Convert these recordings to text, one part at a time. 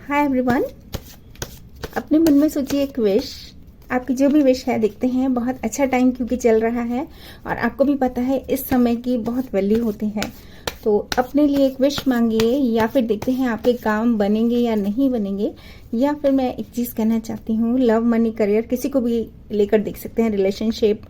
Hi everyone. अपने मन में सोचिए एक विश। आपकी जो भी विश है, देखते हैं बहुत अच्छा टाइम क्योंकि चल रहा है और आपको भी पता है इस समय की बहुत वैल्यू होती है। तो अपने लिए एक विश मांगिए या फिर देखते हैं आपके काम बनेंगे या नहीं बनेंगे। या फिर मैं एक चीज़ कहना चाहती हूँ, लव मनी करियर किसी को भी लेकर देख सकते हैं, रिलेशनशिप।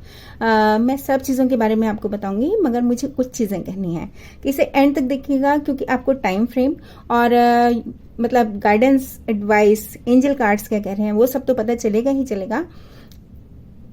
मैं सब चीज़ों के बारे में आपको बताऊंगी, मगर मुझे कुछ चीज़ें कहनी है कि इसे एंड तक देखिएगा क्योंकि आपको टाइम फ्रेम और मतलब गाइडेंस, एडवाइस, एंजल कार्ड्स क्या कह रहे हैं वो सब तो पता चलेगा ही चलेगा।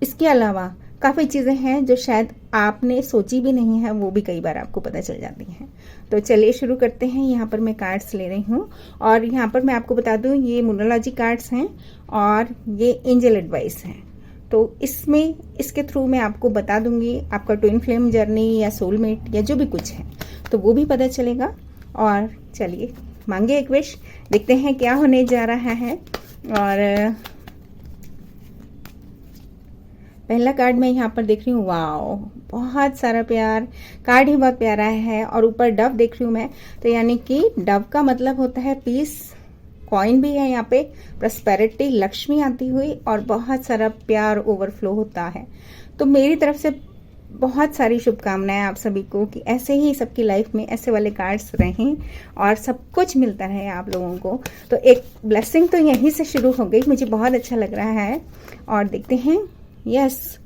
इसके अलावा काफ़ी चीज़ें हैं जो शायद आपने सोची भी नहीं है, वो भी कई बार आपको पता चल जाती हैं। तो चलिए शुरू करते हैं। यहाँ पर मैं कार्ड्स ले रही हूँ और यहाँ पर मैं आपको बता दूँ ये न्यूमरोलॉजी कार्ड्स हैं और ये एंजल एडवाइस हैं। तो इसमें इसके थ्रू मैं आपको बता दूंगी आपका ट्विन फ्लेम जर्नी या सोलमेट या जो भी कुछ है तो वो भी पता चलेगा। और चलिए मांगे एक विश, देखते हैं क्या होने जा रहा है। और पहला कार्ड मैं यहाँ पर देख रही हूँ, वाओ बहुत सारा प्यार। कार्ड ही बहुत प्यारा है और ऊपर डव देख रही हूँ मैं, तो यानी कि डव का मतलब होता है पीस। कॉइन भी है यहाँ पे, प्रॉस्पेरिटी, लक्ष्मी आती हुई और बहुत सारा प्यार ओवरफ्लो होता है। तो मेरी तरफ से बहुत सारी शुभकामनाएं आप सभी को कि ऐसे ही सबकी लाइफ में ऐसे वाले कार्ड्स रहें और सब कुछ मिलता रहे आप लोगों को। तो एक ब्लेसिंग तो यहीं से शुरू हो गई, मुझे बहुत अच्छा लग रहा है। और देखते हैं, यस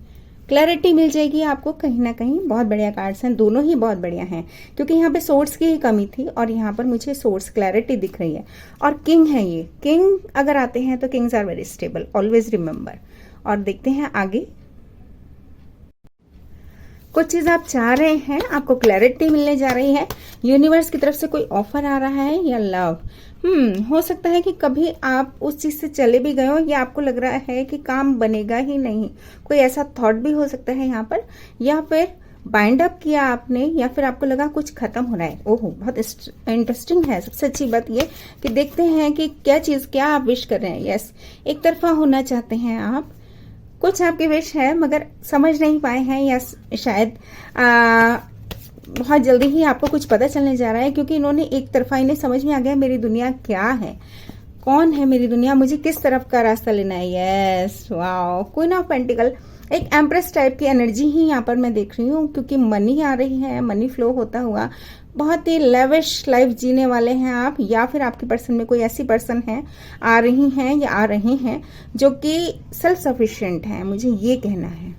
क्लैरिटी मिल जाएगी आपको कहीं ना कहीं। बहुत बढ़िया कार्ड्स हैं, दोनों ही बहुत बढ़िया हैं क्योंकि यहाँ पे सोर्स की ही कमी थी और यहाँ पर मुझे सोर्स क्लैरिटी दिख रही है। और किंग है ये, किंग अगर आते हैं तो kings are very stable, always remember. और देखते हैं आगे, कुछ चीज आप चाह रहे हैं, आपको क्लैरिटी मिलने जा रही है। यूनिवर्स की तरफ से कोई ऑफर आ रहा है या लव। हो सकता है कि कभी आप उस चीज से चले भी गए हो या आपको लग रहा है कि काम बनेगा ही नहीं, कोई ऐसा थॉट भी हो सकता है यहाँ पर। या फिर बाइंड अप किया आपने या फिर आपको लगा कुछ खत्म हो रहा है। ओहो बहुत इंटरेस्टिंग है। सबसे अच्छी बात ये कि देखते हैं कि क्या चीज, क्या आप विश कर रहे हैं। यस, एक तरफा होना चाहते हैं आप, कुछ आपकी विश है मगर समझ नहीं पाए हैं या शायद बहुत जल्दी ही आपको कुछ पता चलने जा रहा है क्योंकि इन्होंने एक तरफा, इन्हें समझ में आ गया मेरी दुनिया क्या है, कौन है मेरी दुनिया, मुझे किस तरफ का रास्ता लेना है। Yes wow, queen of pentacle, एक एम्प्रेस टाइप की एनर्जी ही यहाँ पर मैं देख रही हूँ क्योंकि मनी आ रही है, मनी फ्लो होता हुआ। बहुत ही लेविश लाइफ जीने वाले हैं आप, या फिर आपके पर्सन में कोई ऐसी पर्सन है, आ रही हैं या आ रहे हैं जो कि सेल्फ सफिशिएंट हैं, मुझे ये कहना है।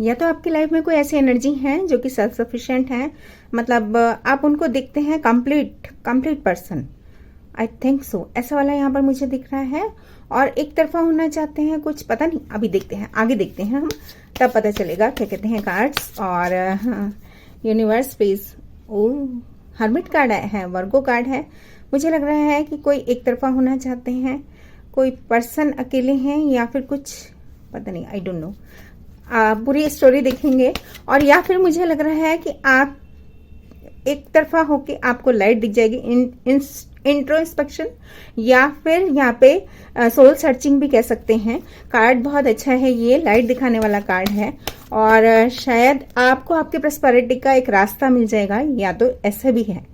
या तो आपकी लाइफ में कोई ऐसी एनर्जी है जो कि सेल्फ सफिशिएंट है, मतलब आप उनको देखते हैं complete person. I think so, ऐसा वाला यहाँ पर मुझे दिख रहा है। और एक तरफा होना चाहते हैं, कुछ पता नहीं, अभी देखते हैं, आगे देखते हैं हम, तब पता चलेगा क्या कहते हैं कार्ड्स। और universe please. Oh hermit card है, वर्गो कार्ड है। मुझे लग रहा है कि कोई एक तरफा होना चाहते हैं, कोई पर्सन अकेले हैं या फिर कुछ पता नहीं, आई डोंट नो। पूरी स्टोरी देखेंगे। और या फिर मुझे लग रहा है कि आप एक तरफा होके आपको लाइट दिख जाएगी, इंट्रोस्पेक्शन या फिर यहाँ पे सोल सर्चिंग भी कह सकते हैं। कार्ड बहुत अच्छा है, ये लाइट दिखाने वाला कार्ड है। और शायद आपको आपके प्रॉस्पेरिटी का एक रास्ता मिल जाएगा, या तो ऐसा भी है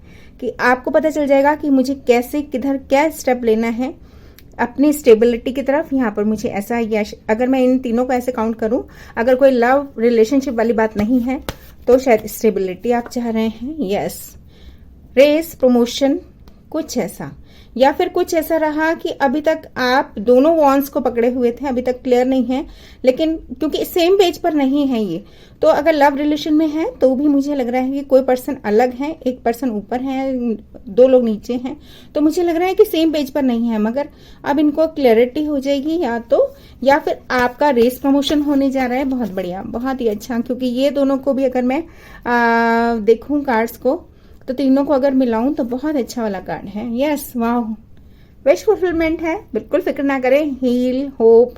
कि आपको पता चल जाएगा कि मुझे कैसे, किधर, क्या स्टेप लेना है अपनी स्टेबिलिटी की तरफ। यहाँ पर मुझे ऐसा, या अगर मैं इन तीनों को ऐसे काउंट करूं, अगर कोई लव रिलेशनशिप वाली बात नहीं है तो शायद स्टेबिलिटी आप चाह रहे हैं। यस, रेस, प्रमोशन, कुछ ऐसा। या फिर कुछ ऐसा रहा कि अभी तक आप दोनों वॉन्स को पकड़े हुए थे, अभी तक क्लियर नहीं है, लेकिन क्योंकि सेम पेज पर नहीं है ये, तो अगर लव रिलेशन में है तो भी मुझे लग रहा है कि कोई पर्सन अलग है, एक पर्सन ऊपर है, दो लोग नीचे हैं। तो मुझे लग रहा है कि सेम पेज पर नहीं है, मगर अब इनको क्लियरिटी हो जाएगी या तो, या फिर आपका रेस प्रमोशन होने जा रहा है। बहुत बढ़िया, बहुत ही अच्छा, क्योंकि ये दोनों को भी अगर मैं देखूं कार्ड्स को तो तीनों को अगर मिलाऊं तो बहुत अच्छा वाला कार्ड है। यस वाह, विश फुलफिलमेंट है, बिल्कुल फिक्र ना करें। हील, होप,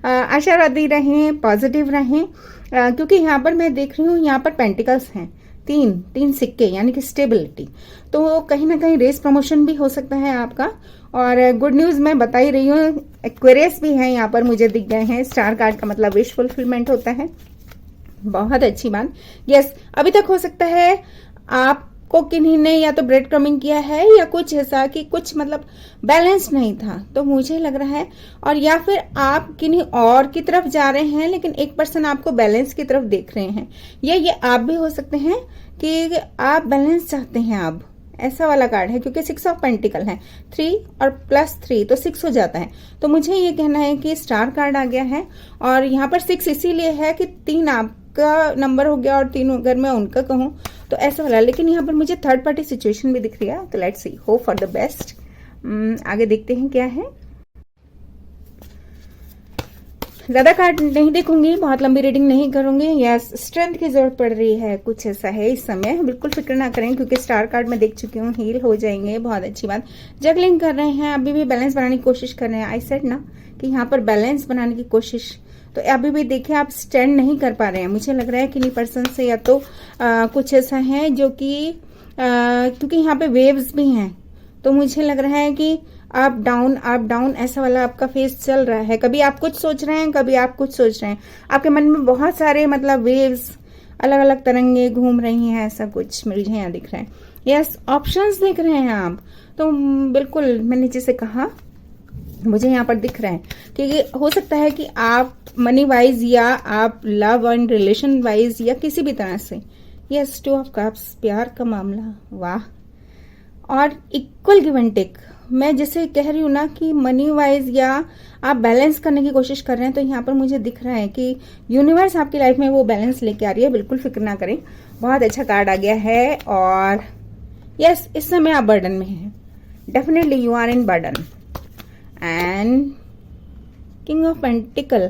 आशावादी रहें, पॉजिटिव रहें, क्योंकि यहाँ पर मैं देख रही हूँ यहाँ पर पेंटिकल्स हैं, तीन सिक्के, यानी कि स्टेबिलिटी। तो कहीं ना कहीं रेस प्रमोशन भी हो सकता है आपका। और गुड न्यूज मैं बता ही रही हूँ, एक्वेरियस भी है यहाँ पर मुझे दिख गए हैं। स्टार कार्ड का मतलब विश फुलफिलमेंट होता है, बहुत अच्छी बात। यस, अभी तक हो सकता है आप को किन्हीं ने या तो ब्रेड क्रमिंग किया है या कुछ ऐसा कि कुछ मतलब बैलेंस नहीं था, तो मुझे लग रहा है। और या फिर आप किन्हीं और की तरफ जा रहे हैं लेकिन एक पर्सन आपको बैलेंस की तरफ देख रहे हैं, या ये आप भी हो सकते हैं कि आप बैलेंस चाहते हैं। आप ऐसा वाला कार्ड है क्योंकि 6 ऑफ पेंटिकल है, 3 और +3 तो 6 हो जाता है। तो मुझे ये कहना है कि स्टार कार्ड आ गया है। और यहाँ पर 6 इसीलिए है कि 3 आपका नंबर हो गया और 3 अगर मैं उनका कहूं तो ऐसा वाला। लेकिन यहाँ पर मुझे थर्ड पार्टी सिचुएशन भी दिख रही है, तो let's see, hope for the best. आगे देखते हैं क्या है। ज्यादा कार्ड नहीं देखूंगी, बहुत लंबी रीडिंग नहीं करूंगी। यस, स्ट्रेंथ की जरूरत पड़ रही है, कुछ ऐसा है इस समय। बिल्कुल फिक्र ना करें क्योंकि स्टार कार्ड में देख चुकी हूँ, हील हो जाएंगे, बहुत अच्छी बात। जगलिंग कर रहे हैं, अभी भी बैलेंस बनाने की कोशिश कर रहे हैं। आई सेड ना कि यहाँ पर बैलेंस बनाने की कोशिश, तो अभी भी देखिए आप स्टैंड नहीं कर पा रहे हैं। मुझे लग रहा है कि नहीं पर्सन से या तो कुछ ऐसा है जो कि क्योंकि यहाँ पे वेव्स भी हैं, तो मुझे लग रहा है कि अप डाउन ऐसा वाला आपका फेस चल रहा है। कभी आप कुछ सोच रहे हैं, कभी आप कुछ सोच रहे हैं। आपके मन में बहुत सारे मतलब वेव्स, अलग अलग तरंगे घूम रही हैं, ऐसा कुछ मुझे यहाँ दिख रहा है। यस, ऑप्शंस देख रहे हैं आप, तो बिल्कुल मैंने जैसे कहा मुझे यहाँ पर दिख रहा है कि हो सकता है कि आप मनी वाइज या आप लव एंड रिलेशन वाइज या किसी भी तरह से। यस, 2 ऑफ कप्स, प्यार का मामला, वाह। और इक्वल गिव एंड टेक, मैं जैसे कह रही हूँ ना कि मनी वाइज या आप बैलेंस करने की कोशिश कर रहे हैं, तो यहाँ पर मुझे दिख रहा है कि यूनिवर्स आपकी लाइफ में वो बैलेंस लेके आ रही है। बिल्कुल फिक्र ना करें, बहुत अच्छा कार्ड आ गया है। और यस, इस समय आप बर्डन में हैं, definitely you are in burden. And king of pentacle,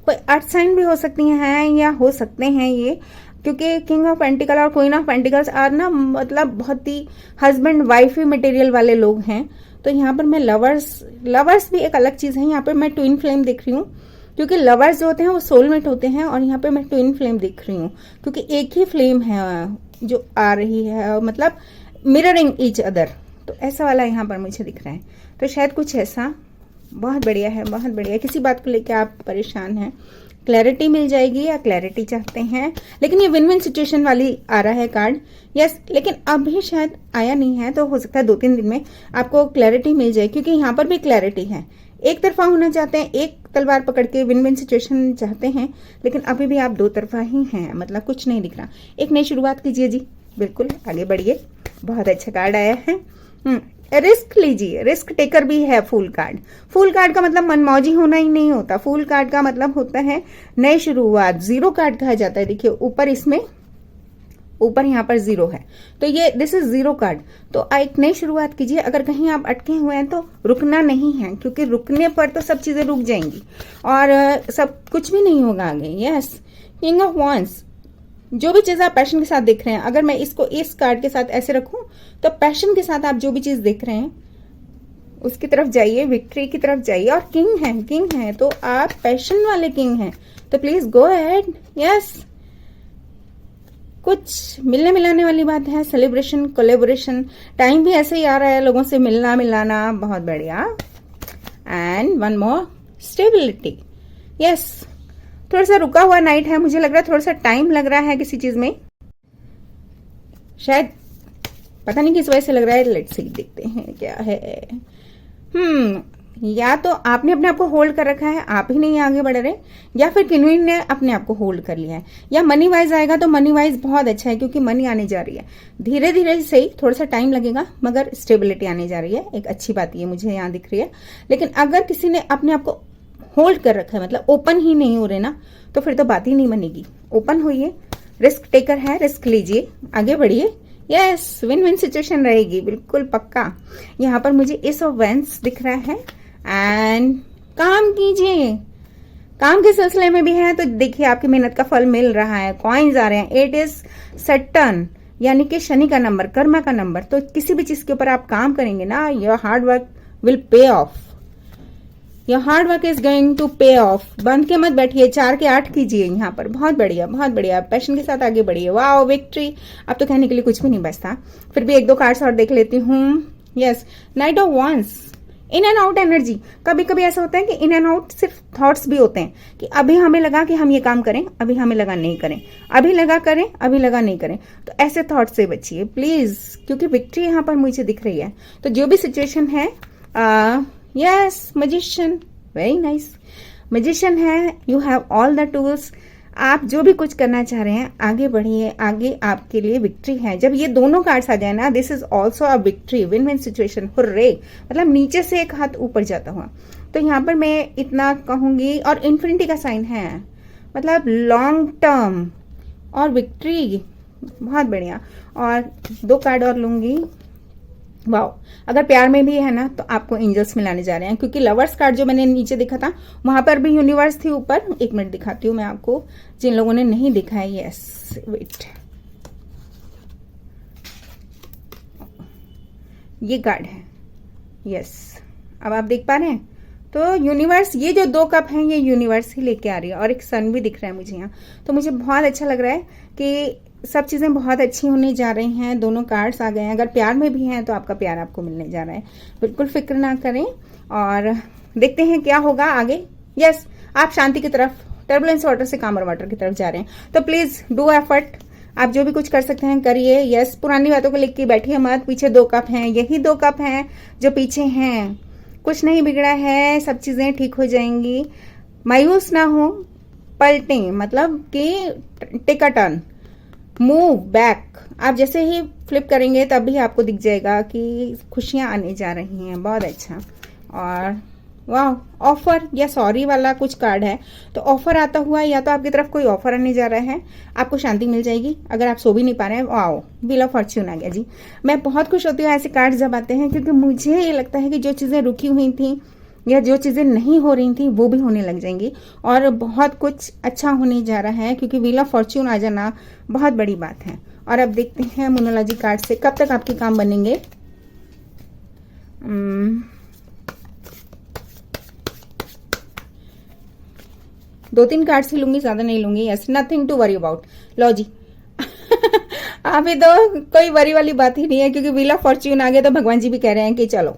कोई अर्थ साइन भी हो सकती हैं या हो सकते हैं ये, क्योंकि किंग ऑफ पेंटिकल और क्वीन ऑफ पेंटिकल्स आर ना मतलब बहुत ही हस्बैंड वाइफ ही मटेरियल वाले लोग हैं। तो यहाँ पर मैं लवर्स भी एक अलग चीज है। यहाँ पर मैं ट्विन फ्लेम देख रही हूँ क्योंकि लवर्स जो होते हैं वो सोलमेट होते हैं, और यहाँ पे मैं ट्विन फ्लेम देख रही हूँ क्योंकि एक ही फ्लेम है जो आ रही है, मतलब मिररिंग ईच अदर। तो ऐसा वाला यहाँ पर मुझे दिख रहा है। तो शायद कुछ ऐसा, बहुत बढ़िया है, बहुत बढ़िया। किसी बात को लेकर आप परेशान हैं, क्लैरिटी मिल जाएगी या क्लैरिटी चाहते हैं। लेकिन ये विन विन सिचुएशन वाली आ रहा है कार्ड। यस, लेकिन अभी शायद आया नहीं है, तो हो सकता है 2-3 दिन में आपको क्लैरिटी मिल जाए, क्योंकि यहाँ पर भी क्लैरिटी है। एक तरफा होना चाहते हैं, एक तलवार पकड़ के विन विन सिचुएशन चाहते हैं, लेकिन अभी भी आप 2 तरफा ही हैं, मतलब कुछ नहीं दिख रहा। एक नई शुरुआत कीजिए जी, बिल्कुल आगे बढ़िए। बहुत अच्छा कार्ड आया है। रिस्क लीजिए, रिस्क टेकर भी है फूल कार्ड। फूल कार्ड का मतलब मनमौजी होना ही नहीं होता, फूल कार्ड का मतलब होता है नई शुरुआत। 0 कार्ड कहा जाता है, देखिए ऊपर, इसमें ऊपर यहाँ पर 0 है, तो ये दिस इज 0 कार्ड। तो एक नई शुरुआत कीजिए। अगर कहीं आप अटके हुए हैं तो रुकना नहीं है, क्योंकि रुकने पर तो सब चीजें रुक जाएंगी और सब कुछ भी नहीं होगा आगे। यस, किंग ऑफ वांड्स, जो भी चीज आप पैशन के साथ देख रहे हैं, अगर मैं इसको इस कार्ड के साथ ऐसे रखूं तो पैशन के साथ आप जो भी चीज देख रहे हैं उसकी तरफ जाइए, विक्ट्री की तरफ जाइए। और किंग है तो आप पैशन वाले किंग हैं, तो प्लीज गो अहेड। यस, कुछ मिलने मिलाने वाली बात है, सेलिब्रेशन, कोलेबोरेशन, टाइम भी ऐसे ही आ रहा है, लोगों से मिलना मिलाना, बहुत बढ़िया। And one more, stability. Yes, थोड़ा सा रुका हुआ नाइट है, मुझे लग रहा है थोड़ा सा टाइम लग रहा है किसी चीज में, शायद पता नहीं किस वजह से लग रहा है। लेट्स सी, देखते हैं क्या है। या तो आपने अपने आप को होल्ड कर रखा है, आप ही नहीं आगे बढ़ रहे, या फिर किन्हीं ने अपने आप को होल्ड कर लिया है। या मनी वाइज आएगा तो मनी वाइज बहुत अच्छा है, क्योंकि मनी आने जा रही है धीरे धीरे, सही थोड़ा सा टाइम लगेगा, मगर स्टेबिलिटी आने जा रही है। एक अच्छी बात ये मुझे यहाँ दिख रही है। लेकिन अगर किसी ने अपने आप को होल्ड कर रखा है, मतलब ओपन ही नहीं हो रहे ना, तो फिर तो बात ही नहीं बनेगी। ओपन होइए, रिस्क टेकर है, रिस्क लीजिए, आगे बढ़िए। यस, विन विन सिचुएशन रहेगी, बिल्कुल पक्का। यहाँ पर मुझे एस ऑफ वेंस दिख रहा है। एंड काम कीजिए, काम के सिलसिले में भी है तो देखिए आपकी मेहनत का फल मिल रहा है, कॉइन्स आ रहे हैं। 8 इज सटर्न, यानी कि शनि का नंबर, कर्मा का नंबर। तो किसी भी चीज के ऊपर आप काम करेंगे ना, your hard work will pay off, your hard work is going to pay off. बंद के मत बैठिए, 4 के 8 कीजिए यहाँ पर, बहुत बढ़िया, बहुत बढ़िया। पैशन के साथ आगे बढ़िए। Wow, victory. अब तो कहने के लिए कुछ भी नहीं बचता, फिर भी 1-2 कार्ड्स और देख लेती हूँ। Yes, night of wands, in and out energy, कभी कभी ऐसा होता है कि इन एंड आउट सिर्फ थॉट्स भी होते हैं कि अभी हमें लगा कि हम ये काम करें, अभी हमें लगा नहीं करें, अभी लगा करें, अभी लगा नहीं करें। तो ऐसे थॉट से बचिए प्लीज, क्योंकि विक्ट्री यहाँ पर मुझे दिख रही है। तो जो भी सिचुएशन है, yes magician, very nice, magician है, you have all the tools. आप जो भी कुछ करना चाह रहे हैं आगे बढ़िए, आगे आपके लिए विक्ट्री है। जब ये दोनों कार्ड्स आ जाए ना, this is also a victory, win win situation, hurray, मतलब नीचे से एक हाथ ऊपर जाता हुआ। तो यहाँ पर मैं इतना कहूंगी, और इन्फिनिटी का साइन है, मतलब लॉन्ग टर्म और विक्ट्री, बहुत बढ़िया। और 2 कार्ड और लूंगी। वाओ, अगर प्यार में भी है ना तो आपको एंजल्स मिलाने जा रहे हैं, क्योंकि लवर्स कार्ड जो मैंने नीचे दिखा था वहां पर भी यूनिवर्स थी ऊपर। 1 मिनट दिखाती हूँ मैं आपको, जिन लोगों ने नहीं दिखा है। यस वेट, ये कार्ड है, यस अब आप देख पा रहे हैं। तो यूनिवर्स, ये जो 2 कप हैं ये यूनिवर्स ही लेके आ रही है, और एक सन भी दिख रहा है मुझे यहाँ। तो मुझे बहुत अच्छा लग रहा है कि सब चीजें बहुत अच्छी होने जा रही हैं। दोनों कार्ड्स आ गए हैं। अगर प्यार में भी हैं तो आपका प्यार आपको मिलने जा रहा है, बिल्कुल फिक्र ना करें। और देखते हैं क्या होगा आगे। यस, आप शांति की तरफ, टर्बुलेंस वाटर से कामर वाटर की तरफ जा रहे हैं। तो प्लीज डू एफर्ट, आप जो भी कुछ कर सकते हैं करिए। यस, पुरानी बातों को लिख के बैठिए मत। पीछे 2 कप हैं, यही 2 कप हैं जो पीछे हैं। कुछ नहीं बिगड़ा है, सब चीजें ठीक हो जाएंगी। मायूस ना हो, पलटें, मतलब कि take a turn, move back. आप जैसे ही फ्लिप करेंगे तभी आपको दिख जाएगा कि खुशियां आने जा रही हैं। बहुत अच्छा। और वाह, ऑफर या सॉरी वाला कुछ कार्ड है, तो ऑफर आता हुआ, या तो आपकी तरफ कोई ऑफर आने जा रहा है, आपको शांति मिल जाएगी। अगर आप सो भी नहीं पा रहे हैं, वाओ, व्हील ऑफ फॉर्च्यून आ गया जी। मैं बहुत खुश होती हूँ ऐसे कार्ड जब आते हैं, क्योंकि मुझे ये लगता है कि जो चीजें रुकी हुई थी या जो चीजें नहीं हो रही थी वो भी होने लग जाएंगी, और बहुत कुछ अच्छा होने जा रहा है, क्योंकि व्हील ऑफ फॉर्च्यून आ जाना बहुत बड़ी बात है। और अब देखते हैं मोनोलॉजी कार्ड से कब तक आपके काम बनेंगे। 2-3 कार्ड्स ही लूंगी, ज्यादा नहीं लूंगी। Yes, nothing to worry about. लो जी अभी तो कोई वरी वाली बात ही नहीं है, क्योंकि व्हील ऑफ फॉर्च्यून आ गया तो भगवान जी भी कह रहे हैं कि चलो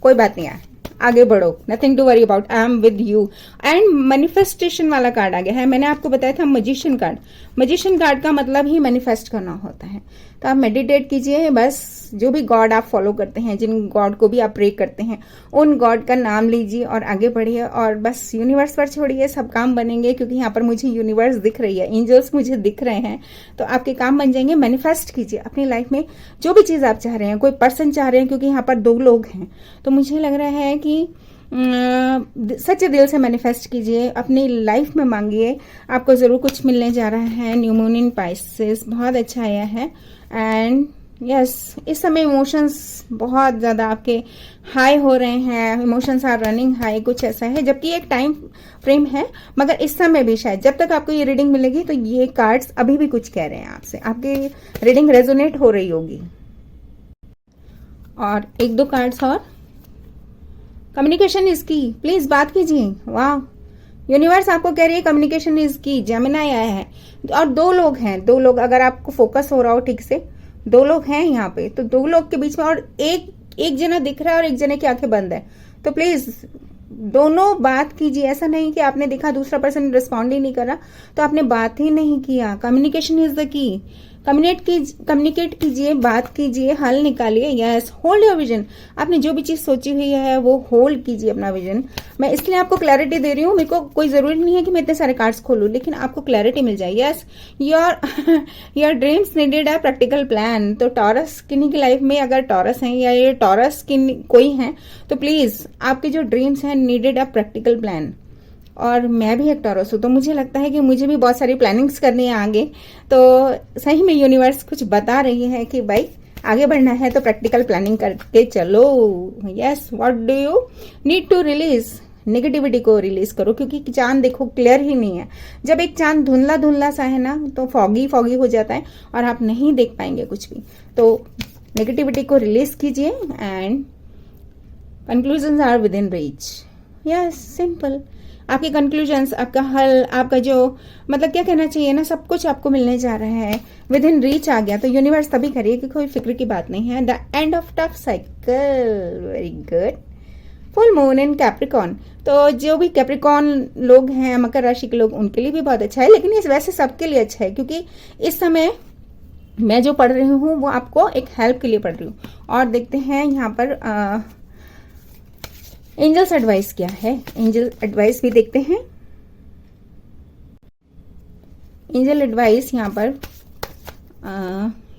कोई बात नहीं है, आगे बढ़ो, nothing to worry about, I am with you. And manifestation वाला कार्ड आ गया है। मैंने आपको बताया था मैजिशियन कार्ड, मैजिशियन कार्ड का मतलब ही मैनिफेस्ट करना होता है। तो आप मेडिटेट कीजिए, बस जो भी गॉड आप फॉलो करते हैं, जिन गॉड को भी आप प्रे करते हैं, उन गॉड का नाम लीजिए और आगे बढ़िए, और बस यूनिवर्स पर छोड़िए, सब काम बनेंगे। क्योंकि यहाँ पर मुझे यूनिवर्स दिख रही है, एंजल्स मुझे दिख रहे हैं, तो आपके काम बन जाएंगे। मैनिफेस्ट कीजिए अपनी लाइफ में जो भी चीज आप चाह रहे हैं। कोई पर्सन चाह रहे हैं, क्योंकि यहाँ पर 2 लोग हैं, तो मुझे लग रहा है कि सच्चे दिल से मैनिफेस्ट कीजिए, अपनी लाइफ में मांगिए, आपको जरूर कुछ मिलने जा रहा है। न्यू मून इन पाइसेस बहुत अच्छा आया है। एंड यस, इस समय इमोशंस बहुत ज्यादा आपके हाई हो रहे हैं, इमोशंस आर रनिंग हाई, कुछ ऐसा है। जबकि एक टाइम फ्रेम है, मगर इस समय भी शायद जब तक आपको ये रीडिंग मिलेगी तो ये कार्ड्स अभी भी कुछ कह रहे हैं आपसे, आपकी रीडिंग रेजोनेट हो रही होगी। और 1-2 कार्ड्स और, कम्युनिकेशन इज की, प्लीज बात कीजिए। वाह, यूनिवर्स आपको कह रही है कम्युनिकेशन इज की। जेमिनाई आया है, और 2 लोग हैं, 2 लोग, अगर आपको फोकस हो रहा हो ठीक से, 2 लोग हैं यहाँ पे। तो 2 लोग के बीच में, और एक जना दिख रहा है और एक जने की आंखें बंद है। तो प्लीज दोनों बात कीजिए। ऐसा नहीं कि आपने देखा दूसरा पर्सन रिस्पॉन्ड ही नहीं करा तो आपने बात ही नहीं किया। Communication is the key. Communicate कीजिए, बात कीजिए, हल निकालिए। Yes, hold your vision. आपने जो भी चीज सोची हुई है वो होल्ड कीजिए अपना विजन। मैं इसलिए आपको क्लैरिटी दे रही हूँ। मेरे को कोई जरूरी नहीं है कि मैं इतने सारे कार्ड्स खोलूं, लेकिन आपको क्लैरिटी मिल जाए। Yes, your dreams needed a practical plan. तो टॉरस किन्हीं की लाइफ में, अगर टॉरस हैं या ये टॉरस कोई हैं, तो प्लीज आपके जो ड्रीम्स हैं नीडेड अ प्रैक्टिकल प्लान। और मैं भी एक टॉरस हूँ, तो मुझे लगता है कि मुझे भी बहुत सारी प्लानिंग्स करनी है आगे। तो सही में यूनिवर्स कुछ बता रही है कि भाई आगे बढ़ना है तो प्रैक्टिकल प्लानिंग करके चलो। Yes, what do you need to release, negativity को रिलीज करो, क्योंकि चांद देखो क्लियर ही नहीं है। जब एक चांद धुंधला धुंधला सा है ना, तो फॉगी फॉगी हो जाता है और आप नहीं देख पाएंगे कुछ भी। तो नेगेटिविटी को रिलीज कीजिए and conclusions are within reach. Yes, simple. आपके कंक्लूजन्स, आपका हल, आपका जो मतलब क्या कहना चाहिए ना, सब कुछ आपको मिलने जा रहा है, विद इन रीच आ गया। तो यूनिवर्स तभी करिए कि कोई फिक्र की बात नहीं है। The end of tough cycle, very good. Full moon in Capricorn. तो जो भी कैप्रिकॉन लोग हैं, मकर राशि के लोग, उनके लिए भी बहुत अच्छा है, लेकिन इस वैसे सबके लिए अच्छा है, क्योंकि इस समय मैं जो पढ़ रही हूँ वो आपको एक हेल्प के लिए पढ़ रही हूँ। और देखते हैं यहाँ पर एंजल्स एडवाइस क्या है। एंजल एडवाइस भी देखते हैं। एंजल एडवाइस यहाँ पर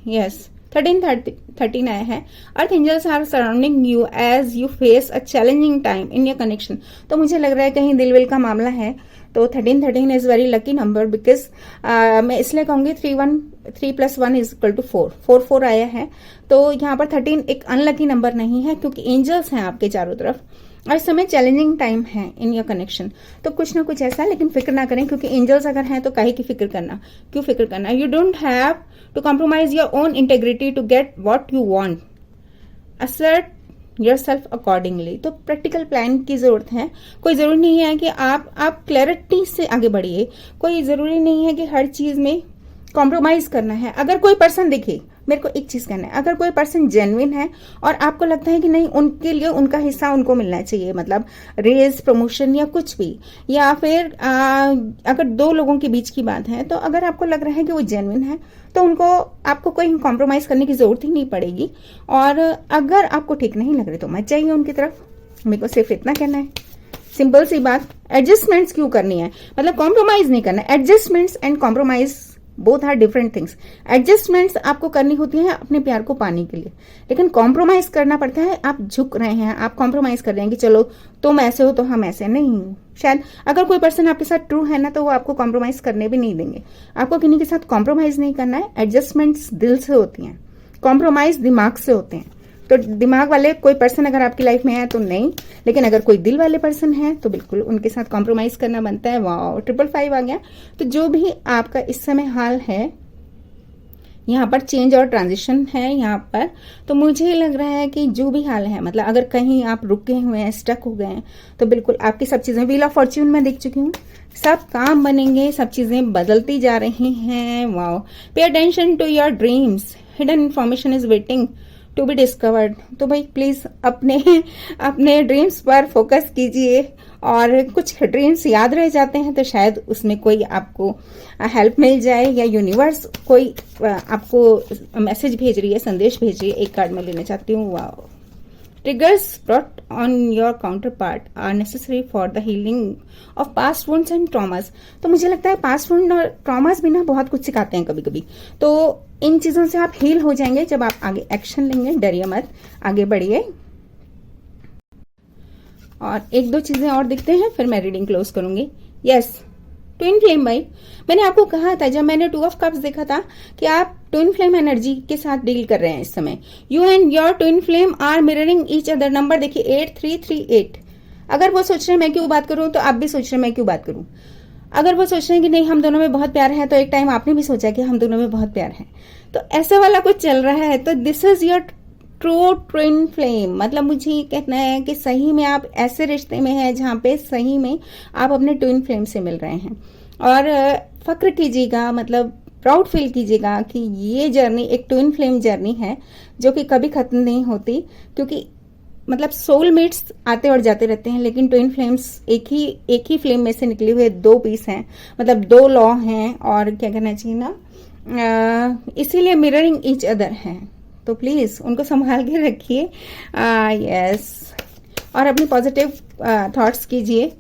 यस 13 आया है। Earth angels are surrounding you as you face a challenging time in your connection. तो मुझे लग रहा है कहीं दिल विल का मामला है। तो 13 is very lucky number, because मैं इसलिए कहूंगी 3 + 1 = 4 4 आया है। तो यहाँ पर 13 एक अनलकी नंबर नहीं है, क्योंकि एंजल्स हैं आपके चारों तरफ और इस समय चैलेंजिंग टाइम है इन योर कनेक्शन। तो कुछ ना कुछ ऐसा, लेकिन फिक्र ना करें, क्योंकि एंजल्स अगर हैं तो काहे की फिक्र करना, क्यों फिक्र करना। You don't have to compromise your own integrity to get what you want, assert yourself accordingly. तो प्रैक्टिकल प्लान की जरूरत है। कोई जरूरी नहीं है कि आप क्लैरिटी से आगे बढ़िए। कोई जरूरी नहीं है कि हर चीज में कॉम्प्रोमाइज करना है। अगर कोई पर्सन, देखिए मेरे को एक चीज कहना है, अगर कोई पर्सन जेन्युइन है और आपको लगता है कि नहीं, उनके लिए उनका हिस्सा उनको मिलना चाहिए, मतलब रेज, प्रमोशन या कुछ भी, या फिर अगर दो लोगों के बीच की बात है, तो अगर आपको लग रहा है कि वो जेन्युइन है तो आपको कोई कॉम्प्रोमाइज करने की जरूरत ही नहीं पड़ेगी। और अगर आपको ठीक नहीं लग रहे तो मत जाइए उनकी तरफ। मेरे को सिर्फ इतना कहना है, सिंपल सी बात। एडजस्टमेंट्स क्यों करनी है, मतलब कॉम्प्रोमाइज नहीं करना। Adjustments and compromise both are different things. Adjustments आपको करनी होती है अपने प्यार को पाने के लिए, लेकिन कॉम्प्रोमाइज करना पड़ता है। आप झुक रहे हैं, आप कॉम्प्रोमाइज कर रहे हैं कि चलो तुम ऐसे हो तो हम ऐसे नहीं। शायद अगर कोई पर्सन आपके साथ ट्रू है ना, तो वो आपको कॉम्प्रोमाइज करने भी नहीं देंगे। आपको किन्हीं के साथ कॉम्प्रोमाइज नहीं करना है। एडजस्टमेंट्स दिल से होती हैं, कॉम्प्रोमाइज दिमाग से होते हैं। तो दिमाग वाले कोई पर्सन अगर आपकी लाइफ में है तो नहीं, लेकिन अगर कोई दिल वाले पर्सन है तो बिल्कुल उनके साथ कॉम्प्रोमाइज करना बनता है। वाह, 555 आ गया। तो जो भी आपका इस समय हाल है, यहाँ पर चेंज और ट्रांजिशन है यहाँ पर। तो मुझे लग रहा है कि जो भी हाल है, मतलब अगर कहीं आप रुके हुए हैं, स्टक हो गए हैं, तो बिल्कुल आपकी सब चीजें, व्हील ऑफ फॉर्च्यून में देख चुकी हूँ, सब काम बनेंगे, सब चीजें बदलती जा रही हैं। Wow, pay attention to your dreams, hidden information is waiting to be discovered. तो भाई प्लीज अपने ड्रीम्स पर फोकस कीजिए। और कुछ ड्रीम्स याद रह जाते हैं तो शायद उसमें कोई आपको हेल्प मिल जाए, या यूनिवर्स कोई आपको मैसेज भेज रही है, संदेश भेज रही है। एक कार्ड में लेना चाहती हूँ। Wow, triggers brought on your counterpart are necessary for the healing of past wounds and traumas। तो मुझे लगता है पास्ट वुंड और ट्रॉमास भी ना बहुत कुछ सिखाते हैं कभी कभी। तो इन चीजों से आप हील हो जाएंगे जब आप आगे एक्शन लेंगे। डरिए मत, आगे बढ़िए। और एक दो चीजें और दिखते हैं, फिर मैं रीडिंग क्लोज करूंगी। यस, ट्विन फ्लेम भाई, मैंने आपको कहा था जब मैंने 2 ऑफ कप्स देखा था कि आप ट्विन फ्लेम एनर्जी के साथ डील कर रहे हैं इस समय। You and your twin flame are mirroring each other. Number देखिए 8338। अगर वो सोच रहे हैं मैं क्यों बात करूं, तो आप भी सोच रहे हैं मैं क्यों बात करूं। अगर वो सोच रहे हैं कि नहीं हम दोनों में बहुत प्यार है, तो एक टाइम आपने भी सोचा कि हम दोनों में बहुत प्यार है। तो ऐसा वाला कुछ चल रहा है। तो this is your true twin flame. मतलब मुझे ये कहना है कि सही में आप ऐसे रिश्ते में हैं जहां पे सही में आप अपने ट्विन फ्लेम से मिल रहे हैं। और फक्र कीजिएगा, मतलब प्राउड फील कीजिएगा कि ये जर्नी एक ट्विन फ्लेम जर्नी है जो कि कभी खत्म नहीं होती। क्योंकि मतलब सोलमेट्स आते और जाते रहते हैं, लेकिन ट्विन फ्लेम्स एक ही फ्लेम में से निकले हुए 2 पीस हैं, मतलब 2 लॉ हैं। और क्या कहना चाहिए ना, इसीलिए मिररिंग ईच अदर हैं। तो प्लीज उनको संभाल के रखिए। यस, और अपनी पॉजिटिव थॉट्स कीजिए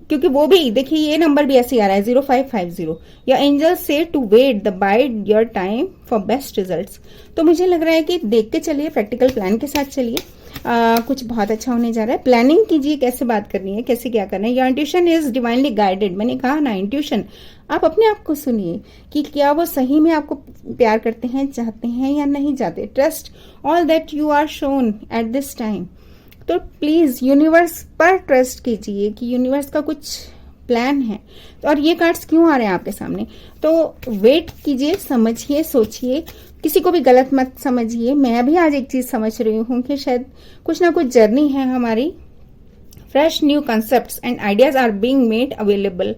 क्योंकि वो भी देखिए, ये नंबर भी ऐसे आ रहा है 0550। Your angels say to wait the bide your time for best results. तो मुझे लग रहा है कि देख के चलिए, प्रैक्टिकल प्लान के साथ चलिए। कुछ बहुत अच्छा होने जा रहा है। प्लानिंग कीजिए, कैसे बात करनी है, कैसे क्या करना है। Your intuition is divinely guided. मैंने कहा ना, इंट्यूशन, आप अपने आप को सुनिए कि क्या वो सही में आपको प्यार करते हैं, चाहते हैं या नहीं चाहते। Trust all that you are shown at this time. तो प्लीज यूनिवर्स पर ट्रस्ट कीजिए कि यूनिवर्स का कुछ प्लान है। और ये कार्ड्स क्यों आ रहे हैं आपके सामने, तो वेट कीजिए, समझिए, सोचिए, किसी को भी गलत मत समझिए। मैं भी आज एक चीज समझ रही हूँ कि शायद कुछ ना कुछ जर्नी है हमारी। Fresh new concepts and ideas are being made available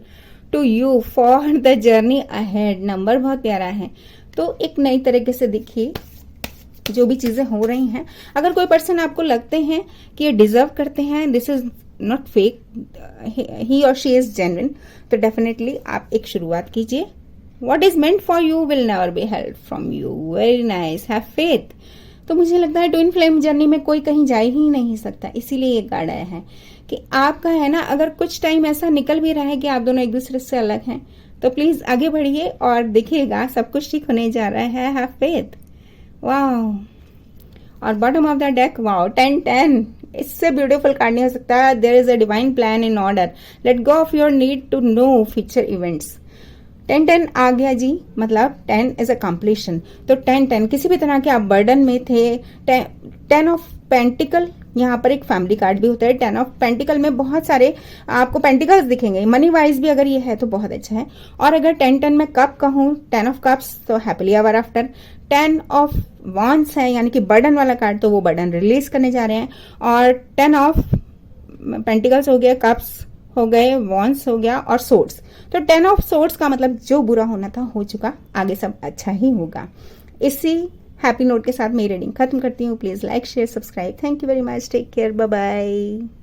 to you for the journey ahead. Number बहुत प्यारा है। तो एक नई तरीके से देखिए, जो भी चीजें हो रही हैं, अगर कोई पर्सन आपको लगते हैं कि ये डिजर्व करते हैं, दिस इज नॉट फेक, ही और शी इज जेन्युइन, तो डेफिनेटली आप एक शुरुआत कीजिए। What is meant for you will never be held from you. Very nice, have faith. तो मुझे लगता है ट्विन फ्लेम जर्नी में कोई कहीं जा ही नहीं सकता, इसीलिए ये कार्ड आया है कि आपका है ना, अगर कुछ टाइम ऐसा निकल भी रहा है कि आप दोनों एक दूसरे से अलग हैं, तो प्लीज आगे बढ़िए और देखिएगा सब कुछ ठीक होने जा रहा है। Have faith. वाओ। और bottom of the deck, wow, 10-10, इससे ब्यूटीफुल कार्ड नहीं हो सकता। There is a divine plan in order, let go of your need to know future events. 10-10 आ गया जी, मतलब 10 इज अ कंप्लीशन। तो 10-10 किसी भी तरह के आप बर्डन में थे। 10 ऑफ पेंटिकल, यहाँ पर एक फैमिली कार्ड भी होता है। 10 ऑफ पेंटिकल में बहुत सारे आपको पेंटिकल्स दिखेंगे, मनी वाइज भी अगर ये है तो बहुत अच्छा है। और अगर 10-10 में कप कहूँ, 10 ऑफ कप्स, तो happily ever after. 10 of wands है, यानी कि बर्डन वाला कार्ड, तो वो बर्डन रिलीज करने जा रहे हैं। और 10 ऑफ पेंटिकल्स हो गया, कप्स हो गए, वॉन्ड्स हो गया और सोर्ड्स। तो 10 ऑफ सोर्ड्स का मतलब जो बुरा होना था हो चुका, आगे सब अच्छा ही होगा। इसी हैप्पी नोट के साथ मेरी रीडिंग खत्म करती हूँ। Please like, share, subscribe. Thank you very much, take care, bye bye.